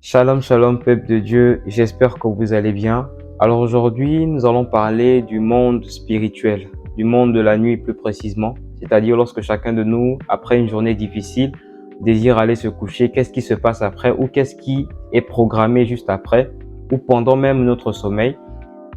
Shalom, shalom, peuple de Dieu, j'espère que vous allez bien. Alors aujourd'hui, nous allons parler du monde spirituel, du monde de la nuit plus précisément, c'est-à-dire lorsque chacun de nous, après une journée difficile, désire aller se coucher, qu'est-ce qui se passe après ou qu'est-ce qui est programmé juste après ou pendant même notre sommeil.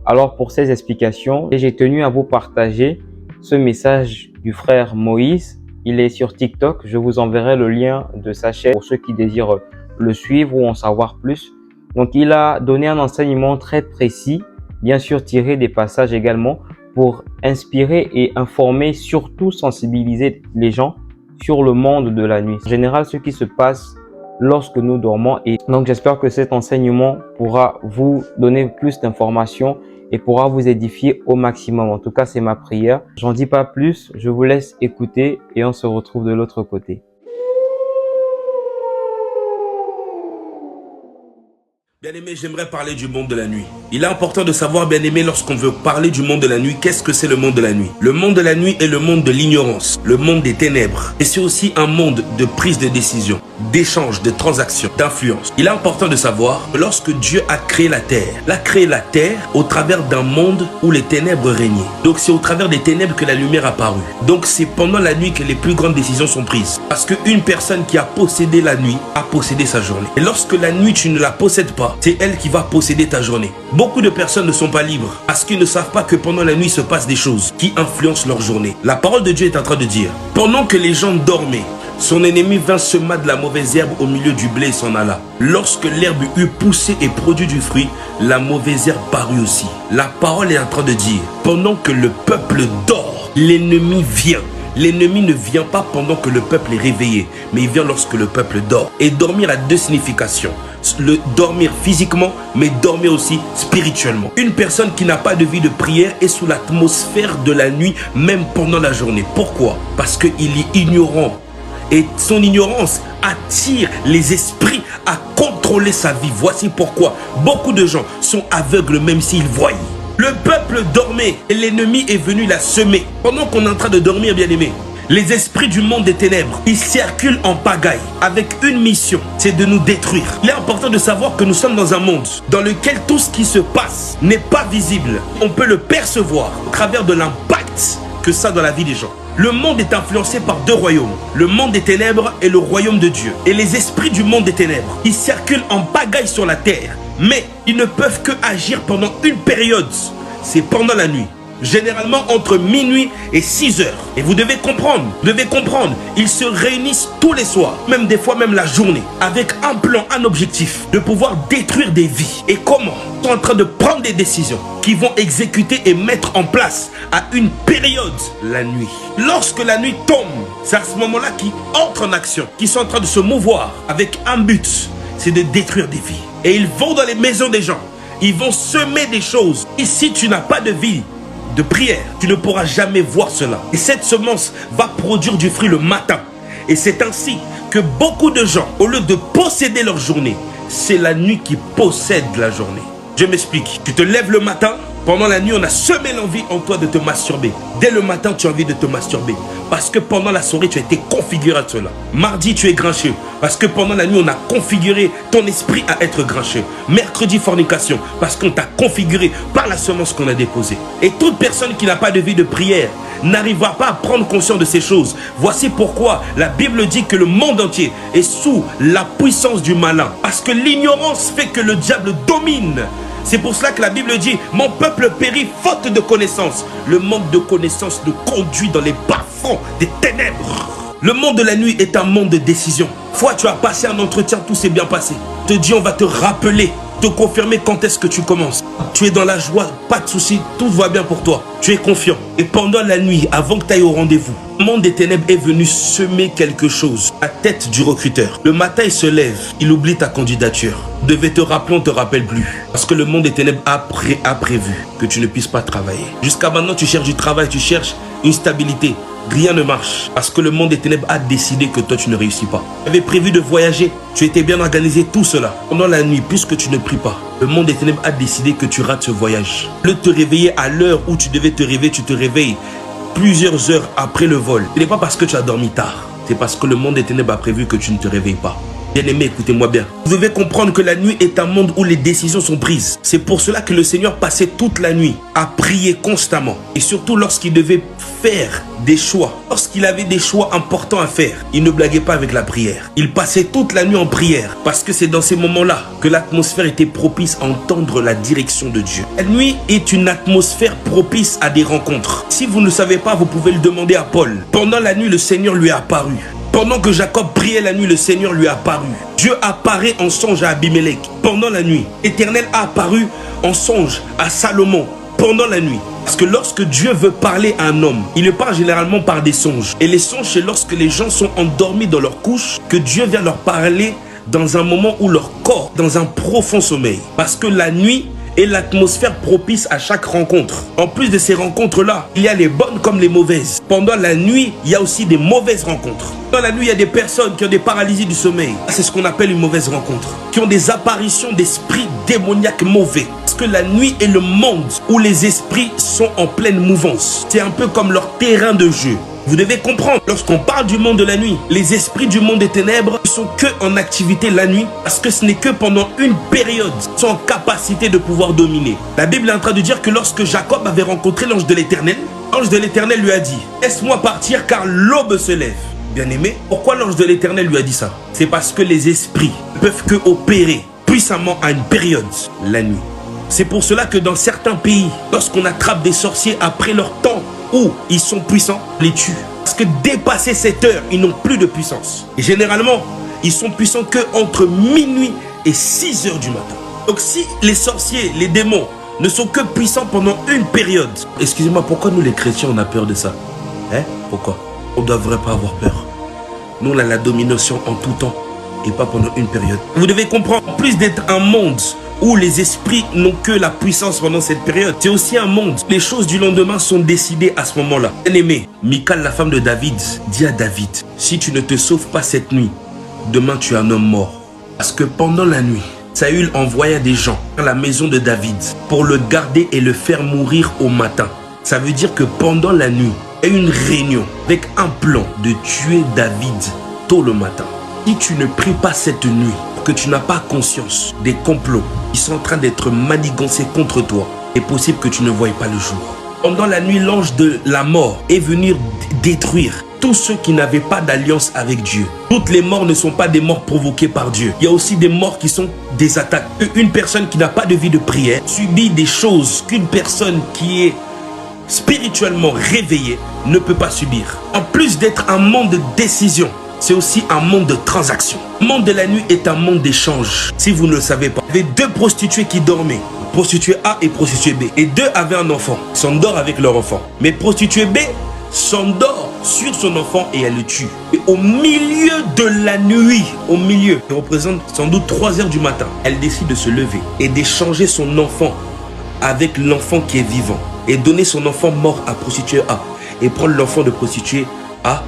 Alors pour ces explications, j'ai tenu à vous partager ce message du frère Moïse. Il est sur TikTok, je vous enverrai le lien de sa chaîne pour ceux qui désirent le suivre ou en savoir plus. Donc il a donné un enseignement très précis, bien sûr tiré des passages également, pour inspirer et informer, surtout sensibiliser les gens sur le monde de la nuit. En général, ce qui se passe lorsque nous dormons. Et donc j'espère que cet enseignement pourra vous donner plus d'informations et pourra vous édifier au maximum. En tout cas, c'est ma prière. J'en dis pas plus, je vous laisse écouter et on se retrouve de l'autre côté. Bien-aimé, j'aimerais parler du monde de la nuit. Il est important de savoir, bien-aimé, lorsqu'on veut parler du monde de la nuit, qu'est-ce que c'est le monde de la nuit? Le monde de la nuit est le monde de l'ignorance, le monde des ténèbres. Et c'est aussi un monde de prise de décision, d'échange, de transactions, d'influence. Il est important de savoir que lorsque Dieu a créé la terre au travers d'un monde où les ténèbres régnaient. Donc c'est au travers des ténèbres que la lumière a apparu. Donc c'est pendant la nuit que les plus grandes décisions sont prises. Parce qu'une personne qui a possédé la nuit a possédé sa journée. Et lorsque la nuit, tu ne la possèdes pas, c'est elle qui va posséder ta journée. Beaucoup de personnes ne sont pas libres parce qu'ils ne savent pas que pendant la nuit se passent des choses qui influencent leur journée. La parole de Dieu est en train de dire, pendant que les gens dormaient, son ennemi vint semer de la mauvaise herbe au milieu du blé et s'en alla. Lorsque l'herbe eut poussé et produit du fruit, la mauvaise herbe parut aussi. La parole est en train de dire, pendant que le peuple dort, l'ennemi vient. L'ennemi ne vient pas pendant que le peuple est réveillé, mais il vient lorsque le peuple dort. Et dormir a deux significations. Le dormir physiquement, mais dormir aussi spirituellement. Une personne qui n'a pas de vie de prière est sous l'atmosphère de la nuit, même pendant la journée. Pourquoi? Parce qu'il est ignorant. Et son ignorance attire les esprits à contrôler sa vie. Voici pourquoi beaucoup de gens sont aveugles même s'ils voient. Le peuple dormait et l'ennemi est venu la semer. Pendant qu'on est en train de dormir, bien-aimé, les esprits du monde des ténèbres, ils circulent en pagaille avec une mission, c'est de nous détruire. Il est important de savoir que nous sommes dans un monde dans lequel tout ce qui se passe n'est pas visible. On peut le percevoir au travers de l'impact que ça a dans la vie des gens. Le monde est influencé par deux royaumes, le monde des ténèbres et le royaume de Dieu. Et les esprits du monde des ténèbres, ils circulent en pagaille sur la terre, mais ils ne peuvent que agir pendant une période, c'est pendant la nuit. Généralement entre minuit et 6 heures. Et vous devez comprendre, ils se réunissent tous les soirs, même des fois même la journée, avec un plan, un objectif, de pouvoir détruire des vies. Et comment? Ils sont en train de prendre des décisions qui vont exécuter et mettre en place à une période, la nuit. Lorsque la nuit tombe, c'est à ce moment-là qu'ils entrent en action, qu'ils sont en train de se mouvoir avec un but, c'est de détruire des vies. Et ils vont dans les maisons des gens, ils vont semer des choses. Et si tu n'as pas de vie, de prière, tu ne pourras jamais voir cela. Et cette semence va produire du fruit le matin. Et c'est ainsi que beaucoup de gens, au lieu de posséder leur journée, c'est la nuit qui possède la journée. Je m'explique. Tu te lèves le matin, pendant la nuit, on a semé l'envie en toi de te masturber. Dès le matin, tu as envie de te masturber. Parce que pendant la soirée, tu as été configuré à cela. Mardi, tu es grincheux. Parce que pendant la nuit, on a configuré ton esprit à être grincheux. Mercredi, fornication. Parce qu'on t'a configuré par la semence qu'on a déposée. Et toute personne qui n'a pas de vie de prière n'arrivera pas à prendre conscience de ces choses. Voici pourquoi la Bible dit que le monde entier est sous la puissance du malin. Parce que l'ignorance fait que le diable domine. C'est pour cela que la Bible dit, mon peuple périt faute de connaissance. Le manque de connaissance nous conduit dans les bas-fonds des ténèbres. Le monde de la nuit est un monde de décision. Fois tu as passé un entretien, tout s'est bien passé. Te dit, on va te rappeler, te confirmer quand est-ce que tu commences. Tu es dans la joie, pas de soucis, tout va bien pour toi. Tu es confiant. Et pendant la nuit, avant que tu ailles au rendez-vous, le monde des ténèbres est venu semer quelque chose à tête du recruteur. Le matin, il se lève, il oublie ta candidature. Devait te rappeler, on ne te rappelle plus. Parce que le monde des ténèbres a prévu que tu ne puisses pas travailler. Jusqu'à maintenant, tu cherches du travail, tu cherches une stabilité. Rien ne marche parce que le monde des ténèbres a décidé que toi tu ne réussis pas. Tu avais prévu de voyager, tu étais bien organisé, tout cela. Pendant la nuit, puisque tu ne pries pas, le monde des ténèbres a décidé que tu rates ce voyage. Au lieu de te réveiller à l'heure où tu devais te réveiller, tu te réveilles plusieurs heures après le vol. Ce n'est pas parce que tu as dormi tard, c'est parce que le monde des ténèbres a prévu que tu ne te réveilles pas. Bien-aimé, écoutez-moi bien. Vous devez comprendre que la nuit est un monde où les décisions sont prises. C'est pour cela que le Seigneur passait toute la nuit à prier constamment. Et surtout lorsqu'il devait faire des choix. Lorsqu'il avait des choix importants à faire, il ne blaguait pas avec la prière. Il passait toute la nuit en prière parce que c'est dans ces moments-là que l'atmosphère était propice à entendre la direction de Dieu. La nuit est une atmosphère propice à des rencontres. Si vous ne le savez pas, vous pouvez le demander à Paul. Pendant la nuit, le Seigneur lui est apparu. Pendant que Jacob priait la nuit, le Seigneur lui est apparu. Dieu apparaît en songe à Abimelech pendant la nuit. L'Éternel a apparu en songe à Salomon pendant la nuit. Parce que lorsque Dieu veut parler à un homme, il le parle généralement par des songes. Et les songes, c'est lorsque les gens sont endormis dans leur couche que Dieu vient leur parler dans un moment où leur corps, dans un profond sommeil. Parce que la nuit est l'atmosphère propice à chaque rencontre. En plus de ces rencontres-là, il y a les bonnes comme les mauvaises. Pendant la nuit, il y a aussi des mauvaises rencontres. Dans la nuit, il y a des personnes qui ont des paralysies du sommeil. C'est ce qu'on appelle une mauvaise rencontre. Qui ont des apparitions d'esprits démoniaques mauvais. Parce que la nuit est le monde où les esprits sont en pleine mouvance. C'est un peu comme leur terrain de jeu. Vous devez comprendre, lorsqu'on parle du monde de la nuit, les esprits du monde des ténèbres ne sont que en activité la nuit parce que ce n'est que pendant une période qu'ils sont en capacité de pouvoir dominer. La Bible est en train de dire que lorsque Jacob avait rencontré l'ange de l'Éternel, l'ange de l'Éternel lui a dit « Laisse-moi partir car l'aube se lève ». Bien-aimé, pourquoi l'ange de l'Éternel lui a dit ça? C'est parce que les esprits ne peuvent que opérer puissamment à une période, la nuit. C'est pour cela que dans certains pays, lorsqu'on attrape des sorciers après leur temps, où ils sont puissants, les tuent. Parce que dépassé cette heure, ils n'ont plus de puissance. Et généralement, ils sont puissants que entre minuit et 6 heures du matin. Donc si les sorciers, les démons, ne sont que puissants pendant une période, excusez-moi, pourquoi nous les chrétiens, on a peur de ça? Pourquoi? On ne devrait pas avoir peur. Nous, on a la domination en tout temps et pas pendant une période. Vous devez comprendre, en plus d'être un monde où les esprits n'ont que la puissance pendant cette période, c'est aussi un monde. Les choses du lendemain sont décidées à ce moment-là. Bien-aimé, Michal, la femme de David, dit à David, si tu ne te sauves pas cette nuit, demain tu es un homme mort. Parce que pendant la nuit, Saül envoya des gens à la maison de David pour le garder et le faire mourir au matin. Ça veut dire que pendant la nuit, il y a une réunion avec un plan de tuer David tôt le matin. Si tu ne pries pas cette nuit, que tu n'as pas conscience des complots qui sont en train d'être manigancés contre toi, il est possible que tu ne voies pas le jour. Pendant la nuit, l'ange de la mort est venu détruire tous ceux qui n'avaient pas d'alliance avec Dieu. Toutes les morts ne sont pas des morts provoquées par Dieu. Il y a aussi des morts qui sont des attaques. Une personne qui n'a pas de vie de prière subit des choses qu'une personne qui est spirituellement réveillée ne peut pas subir. En plus d'être un monde de décision, c'est aussi un monde de transactions. Le monde de la nuit est un monde d'échange. Si vous ne le savez pas, il y avait 2 prostituées qui dormaient. Prostituée A et prostituée B. Et 2 avaient un enfant. Ils s'endorment avec leur enfant. Mais prostituée B s'endort sur son enfant et elle le tue. Et au milieu de la nuit, qui représente sans doute 3 heures du matin, elle décide de se lever et d'échanger son enfant avec l'enfant qui est vivant. Et donner son enfant mort à prostituée A. Et prendre l'enfant de prostituée A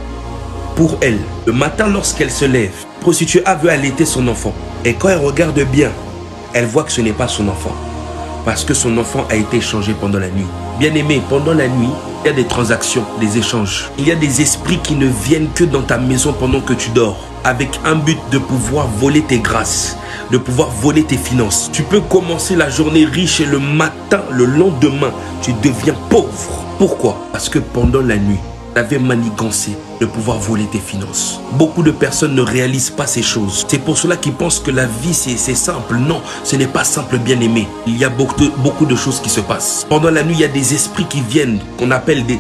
pour elle. Le matin, lorsqu'elle se lève, prostituée A veut allaiter son enfant. Et quand elle regarde bien, elle voit que ce n'est pas son enfant. Parce que son enfant a été échangé pendant la nuit. Bien aimé, pendant la nuit, il y a des transactions, des échanges. Il y a des esprits qui ne viennent que dans ta maison pendant que tu dors. Avec un but de pouvoir voler tes grâces, de pouvoir voler tes finances. Tu peux commencer la journée riche et le matin, le lendemain, tu deviens pauvre. Pourquoi? Parce que pendant la nuit, tu avais manigancé de pouvoir voler tes finances. Beaucoup de personnes ne réalisent pas ces choses. C'est pour cela qu'ils pensent que la vie c'est simple. Non, ce n'est pas simple, bien aimé. Il y a beaucoup de choses qui se passent. Pendant la nuit, il y a des esprits qui viennent, qu'on appelle des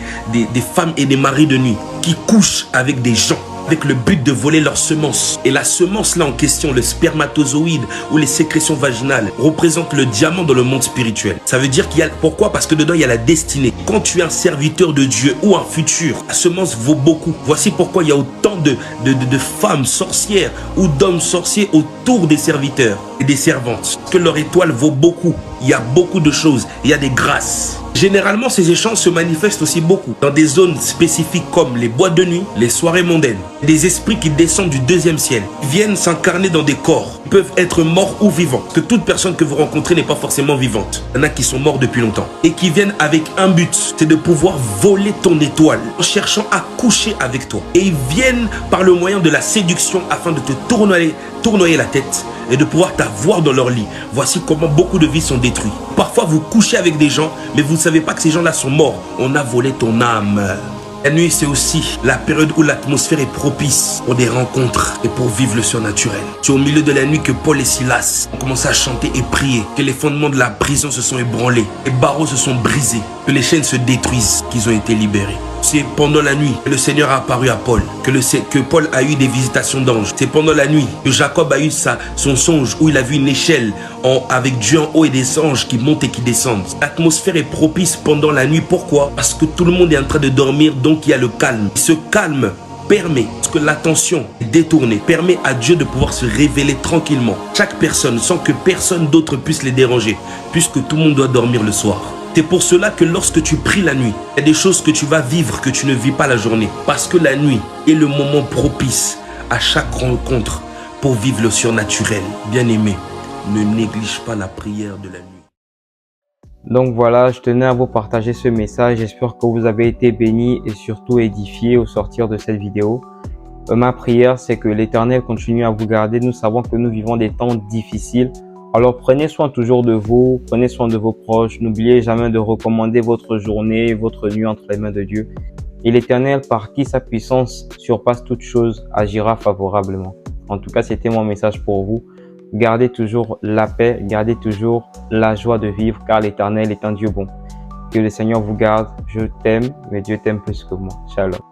femmes et des maris de nuit, qui couchent avec des gens avec le but de voler leur semence. Et la semence là en question, le spermatozoïde ou les sécrétions vaginales, représente le diamant dans le monde spirituel. Ça veut dire qu'il y a... Pourquoi? Parce que dedans il y a la destinée. Quand tu es un serviteur de Dieu ou un futur, la semence vaut beaucoup. Voici pourquoi il y a autant de femmes sorcières ou d'hommes sorciers autour des serviteurs et des servantes. Parce que leur étoile vaut beaucoup. Il y a beaucoup de choses. Il y a des grâces. Généralement, ces échanges se manifestent aussi beaucoup dans des zones spécifiques comme les boîtes de nuit, les soirées mondaines. Des esprits qui descendent du 2e ciel viennent s'incarner dans des corps. peuvent être morts ou vivants. Que toute personne que vous rencontrez n'est pas forcément vivante. Il y en a qui sont morts depuis longtemps. Et qui viennent avec un but, c'est de pouvoir voler ton étoile en cherchant à coucher avec toi. Et ils viennent par le moyen de la séduction afin de te tournoyer la tête et de pouvoir t'avoir dans leur lit. Voici comment beaucoup de vies sont détruites. Parfois, vous couchez avec des gens, mais vous ne savez pas que ces gens-là sont morts. On a volé ton âme. La nuit, c'est aussi la période où l'atmosphère est propice pour des rencontres et pour vivre le surnaturel. C'est au milieu de la nuit que Paul et Silas ont commencé à chanter et prier, que les fondements de la prison se sont ébranlés, les barreaux se sont brisés, que les chaînes se détruisent, qu'ils ont été libérés. C'est pendant la nuit que le Seigneur a apparu à Paul, que Paul a eu des visitations d'anges. C'est pendant la nuit que Jacob a eu son songe où il a vu une échelle avec Dieu en haut et des anges qui montent et qui descendent. L'atmosphère est propice pendant la nuit. Pourquoi? Parce que tout le monde est en train de dormir, donc il y a le calme. Ce calme permet que l'attention est détournée, permet à Dieu de pouvoir se révéler tranquillement. Chaque personne, sans que personne d'autre puisse les déranger, puisque tout le monde doit dormir le soir. C'est pour cela que lorsque tu pries la nuit, il y a des choses que tu vas vivre que tu ne vis pas la journée. Parce que la nuit est le moment propice à chaque rencontre pour vivre le surnaturel. Bien-aimé, ne néglige pas la prière de la nuit. Donc voilà, je tenais à vous partager ce message. J'espère que vous avez été bénis et surtout édifiés au sortir de cette vidéo. Ma prière, c'est que l'Éternel continue à vous garder. Nous savons que nous vivons des temps difficiles. Alors prenez soin toujours de vous, prenez soin de vos proches. N'oubliez jamais de recommander votre journée, votre nuit entre les mains de Dieu. Et l'Éternel, par qui sa puissance surpasse toute chose, agira favorablement. En tout cas, c'était mon message pour vous. Gardez toujours la paix, gardez toujours la joie de vivre, car l'Éternel est un Dieu bon. Que le Seigneur vous garde. Je t'aime, mais Dieu t'aime plus que moi. Shalom.